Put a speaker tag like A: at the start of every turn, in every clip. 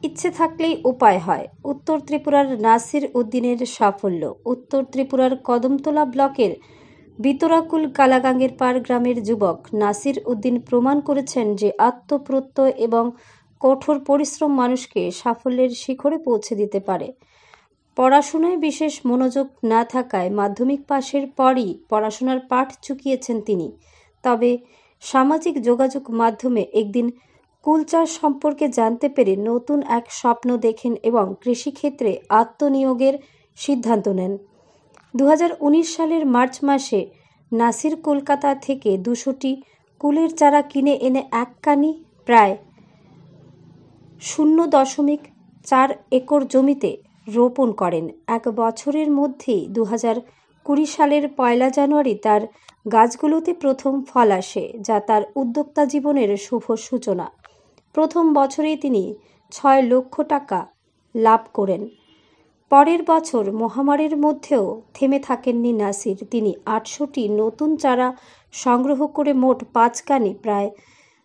A: ইচ্ছে থাকলেই উপায় হয়। উত্তর ত্রিপুরার নাসির উদ্দিনের সাফল্য। উত্তর ত্রিপুরার কদমতলা ব্লকের বিতরাকুল কালাগাঙ্গের পাড় গ্রামের যুবক নাসির উদ্দিন প্রমাণ করেছেন যে আত্মপ্রত্যয় এবং কঠোর পরিশ্রম মানুষকে সাফল্যের শিখরে পৌঁছে দিতে পারে। পড়াশোনায় বিশেষ মনোযোগ না থাকায় মাধ্যমিক পাশের পরই পড়াশোনার পাঠ চুকিয়েছেন তিনি। তবে সামাজিক যোগাযোগ মাধ্যমে একদিন কুল চাষ সম্পর্কে জানতে পেরে নতুন এক স্বপ্ন দেখেন এবং কৃষিক্ষেত্রে আত্মনিয়োগের সিদ্ধান্ত নেন। 2019 সালের মার্চ মাসে নাসির কলকাতা থেকে 200টি কুলের চারা কিনে এনে এক কানি প্রায় 0.4 একর জমিতে রোপণ করেন। এক বছরের মধ্যেই 2020 সালের 1 জানুয়ারি তার গাছগুলোতে প্রথম ফল আসে, যা তার উদ্যোক্তা জীবনের শুভ সূচনা। প্রথম বছরেই তিনি 6 লক্ষ টাকা লাভ করেন। পরের বছর মহামারীর মধ্যেও থেমে থাকেননি নাসির। তিনি 800টি নতুন চারা সংগ্রহ করে মোট 5 কানি প্রায়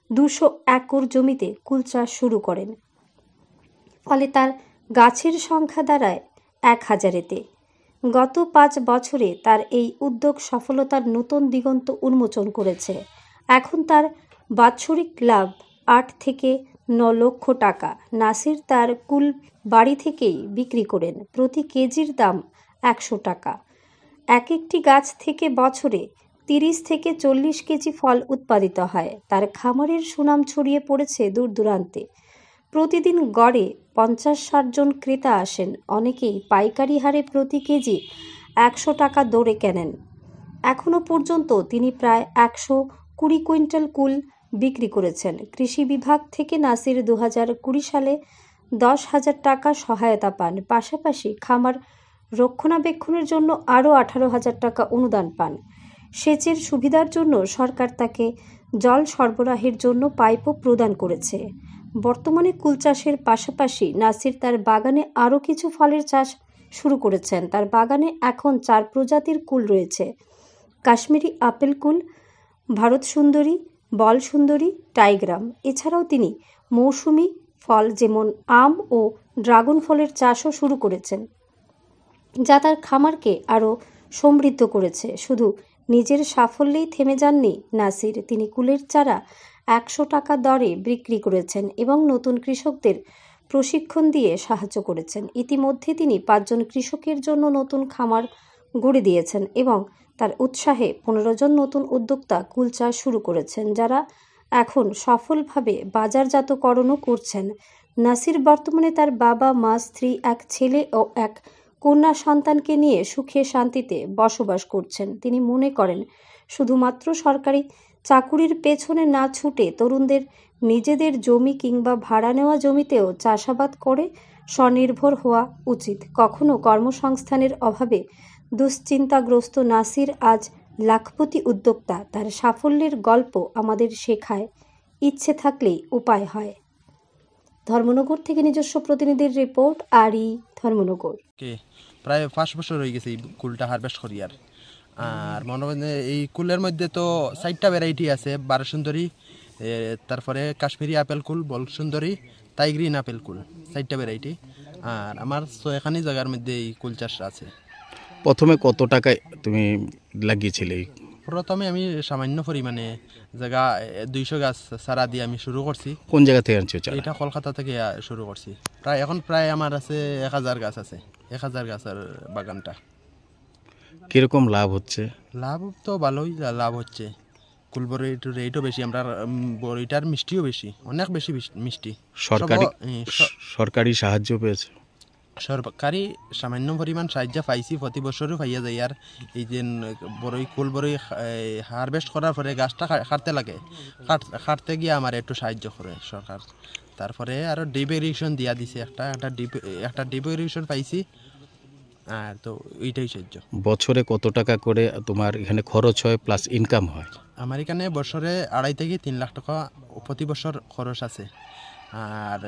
A: 200 একর জমিতে কুল চাষ শুরু করেন। ফলে তার গাছের সংখ্যা দাঁড়ায় 1000-তে। গত 5 বছরে তার এই উদ্যোগ সফলতার নতুন দিগন্ত উন্মোচন করেছে। এখন তার বাৎসরিক লাভ 8 থেকে 9 লক্ষ টাকা। নাসির তার কুল বাড়ি থেকেই বিক্রি করেন। প্রতি কেজির দাম 100 টাকা। একটি গাছ থেকে বছরে 30 থেকে 40 কেজি ফল উৎপাদিত হয়। তার খামারের সুনাম ছড়িয়ে পড়েছে দূর দূরান্তে। প্রতিদিন গড়ে 50-60 জন ক্রেতা আসেন। অনেকেই পাইকারি হারে প্রতি কেজি 100 টাকা দরে কেনেন। এখনও পর্যন্ত তিনি প্রায় 120 কুইন্টাল কুল বিক্রি করেছেন। কৃষি বিভাগ থেকে নাসির 2020 সালে 10,000 টাকা সহায়তা পান। পাশাপাশি খামার রক্ষণাবেক্ষণের জন্য আরও 18,000 টাকা অনুদান পান। সেচের সুবিধার জন্য সরকার তাকে জল সরবরাহের জন্য পাইপও প্রদান করেছে। বর্তমানে কুল চাষের পাশাপাশি নাসির তার বাগানে আরও কিছু ফলের চাষ শুরু করেছেন। তার বাগানে এখন 4 প্রজাতির কুল রয়েছে: কাশ্মীরি আপেল কুল, ভারত সুন্দরী, বল সুন্দরী, টাইগ্রাম। এছাড়াও তিনি মৌসুমি ফল যেমন আম ও ড্রাগন ফলের চাষও শুরু করেছেন, যা তার খামারকে আরও সমৃদ্ধ করেছে। শুধু নিজের সাফল্যেই থেমে যাননি নাসির। তিনি কুলের চারা 100 টাকা দরে বিক্রি করেছেন এবং নতুন কৃষকদের প্রশিক্ষণ দিয়ে সাহায্য করেছেন। ইতিমধ্যে তিনি 5 জন কৃষকের জন্য নতুন খামার গড়ে দিয়েছেন এবং তার উৎসাহে 15 জন নতুন উদ্যোক্তা কুল চাষ শুরু করেছেন, যারা এখন সফলভাবে বাজারজাতকরণও করছেন। নাসির বর্তমানে তার বাবা, মা, স্ত্রী, এক ছেলে ও এক কন্যা সন্তানকে নিয়ে সুখে শান্তিতে বসবাস করছেন। তিনি মনে করেন, শুধুমাত্র সরকারি চাকুরির পেছনে না ছুটে তরুণদের নিজেদের জমি কিংবা ভাড়া নেওয়া জমিতেও চাষাবাদ করে স্বনির্ভর হওয়া উচিত। কখনো কর্মসংস্থানের অভাবে দুশ্চিন্তাগ্রস্ত নাসির আজ লাখপতি উদ্যোক্তা। তার সাফল্যের গল্প আমাদের শেখায়, ইচ্ছে থাকলেই উপায় হয়। ধর্মনগর থেকে নিজস্ব প্রতিনিধির রিপোর্ট, আরই ধর্মনগর।
B: প্রায় 5 বছর হয়ে গেছে এই কুলটা হারভেস্ট করি। আর মনে হয় এই কুলের মধ্যে তো 4টা ভ্যারাইটি আছে: ভারত সুন্দরী, তারপরে কাশ্মীরি আপেল কুল, বল সুন্দরী, টাইগ্রিন আপেল কুল, 4টা ভ্যারাইটি। আর আমার 6খানি জায়গার মধ্যে এই কুল চাষ আছে।
C: প্রথমে কত টাকায় তুমি লাগিয়েছিলে?
B: প্রথমে আমি সামান্য পরিমাণে জায়গা 200 গাছ চারা দিয়ে আমি শুরু করছি।
C: কোন জায়গা থেকে আনছো চারা?
B: এটা কলকাতা থেকে শুরু করছি। এখন প্রায় আমার আছে 1000 গাছ আছে। 1000 গাছের বাগানটা।
C: কিরকম লাভ হচ্ছে?
B: লাভ তো ভালোই লাভ হচ্ছে। কুলবরির রেটও বেশি, আমরা বড়িটার মিষ্টিও বেশি, অনেক বেশি মিষ্টি।
C: সরকারি সাহায্য পেয়েছে?
B: সরকারি সামান্য পরিমাণ সাহায্য পাইছি, প্রতি বছরও পাইয়া যায়। আর এই যে বড়ই কুল বড়ই হারভেস্ট করার পরে গাছটা কাটতে লাগে, কাটতে গিয়ে আমার একটু সাহায্য করে সরকার। তারপরে আরও ডিপ ইরিগেশন দিয়া দিছে, একটা ডিপ ইরিগেশন পাইছি। আর তো এইটাই সাহায্য।
C: বছরে কত টাকা করে তোমার এখানে খরচ হয় প্লাস ইনকাম হয়?
B: আমার এখানে বছরে 2.5 থেকে 3 লাখ টাকা প্রতি বছর খরচ আছে। আর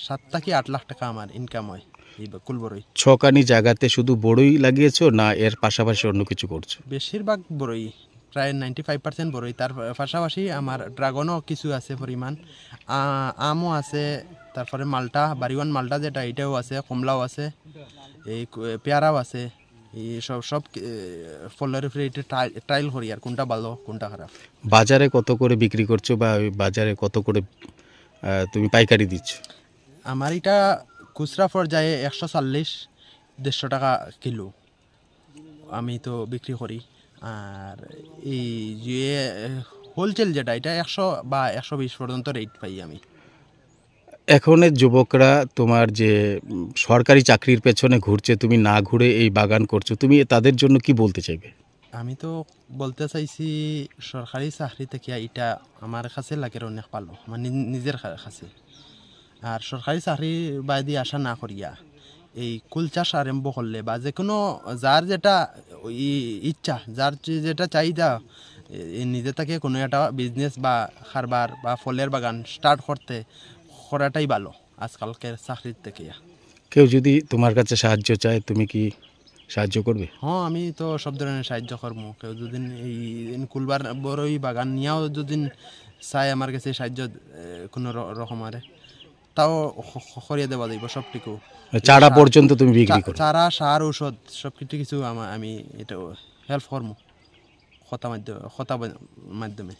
B: 7 থেকে 8 লাখ টাকা আমার ইনকাম হয় এই কুলবরই।
C: 6খানি জায়গাতে শুধু বড়ই লাগিয়েছো না এর পাশাপাশি অন্য কিছু করছো?
B: বেশিরভাগ বড়ই, প্রায় 95% বড়ই। তার পাশাপাশি আমার ড্রাগনও কিছু আছে পরিমাণ, আমও আছে, তারপরে মালটা, বাড়িওয়ান মালটা যেটা, এটাও আছে, কমলাও আছে, এই পেয়ারাও আছে। এই সব ফলের উপরে এটা ট্রায়াল করি আর কোনটা ভালো কোনটা খারাপ।
C: বাজারে কত করে বিক্রি করছো বা ওই বাজারে কত করে তুমি পাইকারি দিচ্ছ?
B: আমার এটা খুচরা পর্যায়ে 140-150 টাকা কিলো আমি তো বিক্রি করি। আর এই যে হোলসেল যেটা, এটা 100 বা 120 পর্যন্ত রেট পাই আমি।
C: এখনের যুবকরা তোমার যে সরকারি চাকরির পেছনে ঘুরছে, তুমি না ঘুরে এই বাগান করছো, তুমি তাদের জন্য কি বলতে চাইবে?
B: আমি তো বলতে চাইছি সরকারি চাকরি থেকে এটা আমার কাছে লাগে অনেক ভালো, আমার নিজের কাছে। আর সরকারি চাকরি বাইরে আশা না করিয়া এই কুল চাষ আরম্ভ করলে বা যে কোনো যার যেটা ইচ্ছা, যার যেটা চাহিদা, নিজে থেকে কোনো একটা বিজনেস বা কারবার বা ফলের বাগান স্টার্ট করাটাই ভালো আজকালকের চাকরির থেকে।
C: কেউ যদি তোমার কাছে সাহায্য চায়, তুমি কি সাহায্য করবে?
B: হ্যাঁ, আমি তো সব ধরনের সাহায্য করবো। কেউ যদি এই কুলবার বড়ই বাগান নিয়েও যদি চায় আমার কাছে সাহায্য কোনো রকমের, তাও করিয়ে দেওয়া যাইব সবটুকু।
C: চারা পর্যন্ত তুমি বিক্রি করো?
B: চারা, সার, ঔষধ সব কিছু আমি এটা হেল্প করবো কথা মাধ্যমে